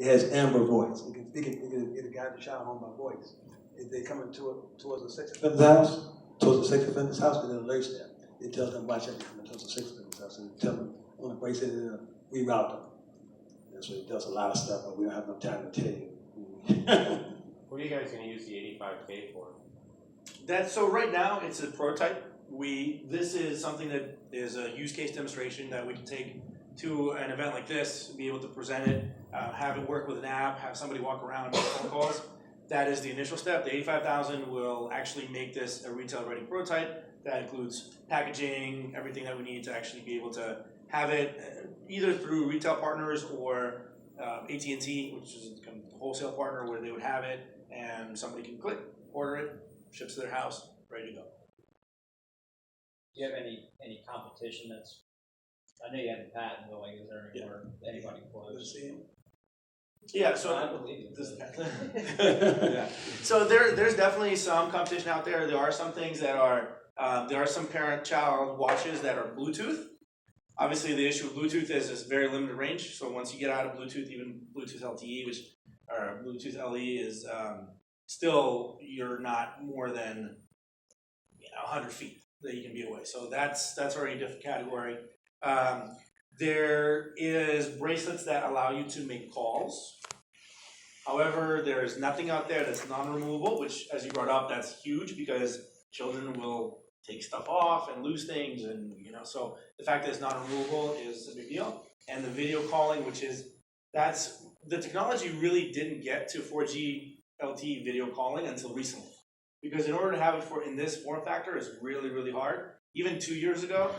It has Amber voice. It can guide the child home by voice. If they come towards a sex offender's house, it alerts them. It tells them watch out, they're coming towards a sex offender's house, and it tells them on the bracelet, reroute them. And so it does a lot of stuff, but we don't have enough time to tell you. What are you guys going to use the $85K for? So right now it's a prototype. This is something that is a use case demonstration that we can take to an event like this, be able to present it, have it work with an app, have somebody walk around, make phone calls. That is the initial step. The $85,000 will actually make this a retail-ready prototype. That includes packaging, everything that we need to actually be able to have it either through retail partners or AT&T, which is a wholesale partner where they would have it, and somebody can click, order it, ships to their house, ready to go. Do you have any competition that's? I know you have a patent, but like, is there anybody close? Yeah, so I believe it. yeah. So there's definitely some competition out there. There are some things that are there are some parent-child watches that are Bluetooth. Obviously, the issue with Bluetooth is it's very limited range. So once you get out of Bluetooth, even Bluetooth LTE, or Bluetooth LE is still you're not more than 100 feet that you can be away. So that's already a different category. There is bracelets that allow you to make calls. However, there's nothing out there that's non-removable, which, as you brought up, that's huge because children will take stuff off and lose things, and so the fact that it's non-removable is a big deal. And the video calling, that's the technology really didn't get to 4G LTE video calling until recently, because in order to have it in this form factor is really, really hard. Even 2 years ago.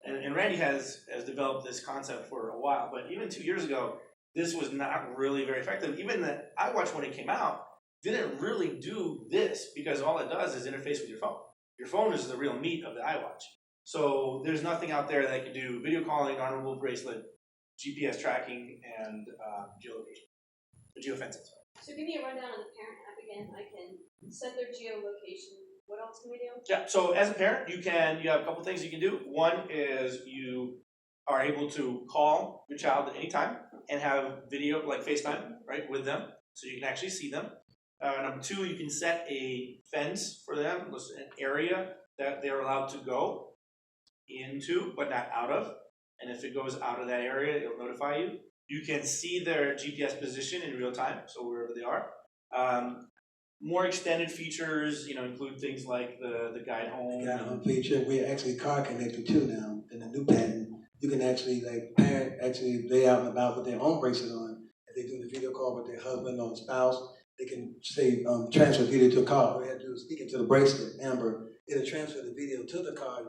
And Randy has developed this concept for a while, but even 2 years ago, this was not really very effective. Even the iWatch, when it came out, didn't really do this because all it does is interface with your phone. Your phone is the real meat of the iWatch. So there's nothing out there that can do video calling, non-removable bracelet, GPS tracking, and geofencing. So give me a rundown on the parent app again. I can set their geolocation. What else can we do? Yeah, so as a parent, you have a couple things you can do. One is you are able to call your child at any time and have video, like FaceTime, right, with them, so you can actually see them. Number two, you can set a fence for them, an area that they're allowed to go into, but not out of. And if it goes out of that area, it'll notify you. You can see their GPS position in real time, so wherever they are. More extended features, include things like the guide home. The guide home feature, we're actually car connected too now. In the new patent, you can actually, parent actually lay out and about with their own bracelet on. If they do the video call with their husband or spouse, they can say transfer video to a car. All they have to do is speak into the bracelet, Amber. It'll transfer the video to the car.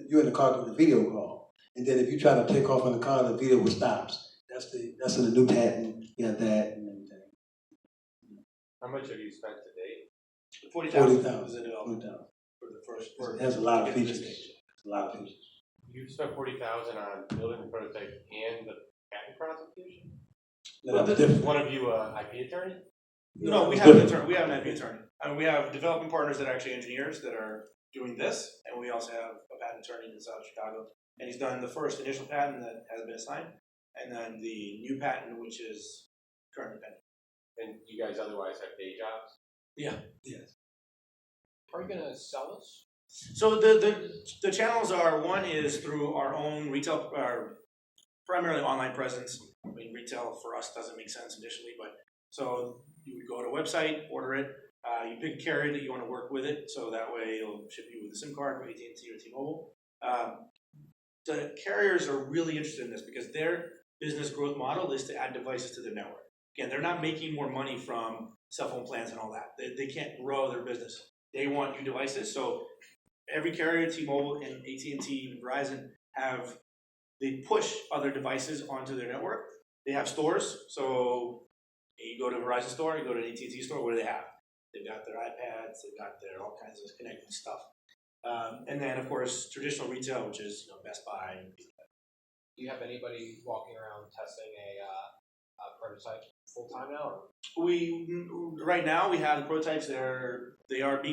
You're in the car doing the video call, and then if you try to take off in the car, the video will stop. That's in the new patent. You have that and everything. How much have you spent to date? 40,000 was the development for the first. It has a lot of features. A lot of features. You spent $40,000 on building the prototype and the patent prosecution. One of you IP attorney? No, we have an attorney. We have an IP attorney. We have development partners that are actually engineers that are doing this, and we also have a patent attorney in South Chicago. And he's done the first initial patent that has been assigned, and then the new patent, which is currently pending. And you guys otherwise have day jobs? Yeah. Yes. Are you gonna sell this? So the channels are, one is through our own retail, primarily online presence. I mean, retail for us doesn't make sense initially, but so you would go to a website, order it, you pick a carrier that you want to work with it, so that way it'll ship you with a SIM card from AT&T or T-Mobile. The carriers are really interested in this because their business growth model is to add devices to their network. Again, they're not making more money from cell phone plans and all that. They can't grow their business. They want new devices. So every carrier, T-Mobile and AT&T and Verizon, they push other devices onto their network. They have stores. So you go to a Verizon store, you go to an AT&T store, what do they have? They've got their iPads, they've got their all kinds of connected stuff. And then, of course, traditional retail, which is Best Buy. Do you have anybody walking around testing a prototype full time now? Or? Right now we have the prototypes. They are being